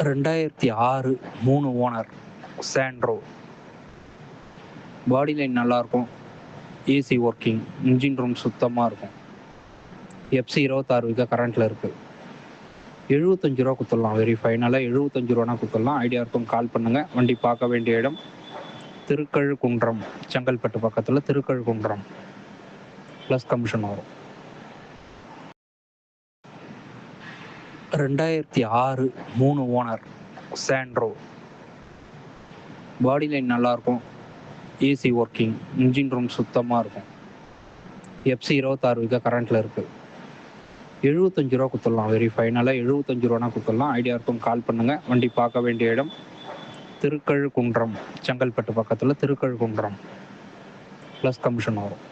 2006 3 owner Santro. பாடி line நல்லாயிருக்கும், AC working, engine room சுத்தமாக இருக்கும். எஃப்சி 26 வீக்காக கரண்ட்டில் இருக்குது. 75 ரூபா குத்துடலாம், வெரி ஃபைனலாக 75 ரூபானா குத்துடலாம். ஐடியா இருக்கும் கால் பண்ணுங்கள். வண்டி பார்க்க வேண்டிய இடம் திருக்கழுக்குன்றம், செங்கல்பட்டு பக்கத்தில் திருக்கழுக்குன்றம். ப்ளஸ் கமிஷன் வரும். 2006 3 ஓனர் சாண்ட்ரோ. பாடி லைன் நல்லாயிருக்கும், ஏசி ஒர்க்கிங், இன்ஜின் ரூம் சுத்தமாக இருக்கும். எஃப்சி 26 வீக்காக கரண்ட்டில் இருக்குது. 75 ரூபா குத்துடலாம், வெரி ஃபைனலாக 75 ரூபானா குத்துடலாம். ஐடியா இருக்கும் கால் பண்ணுங்கள். வண்டி பார்க்க வேண்டிய இடம் திருக்கழுக்குன்றம், செங்கல்பட்டு பக்கத்தில் திருக்கழுக்குன்றம். ப்ளஸ் கமிஷன் வரும்.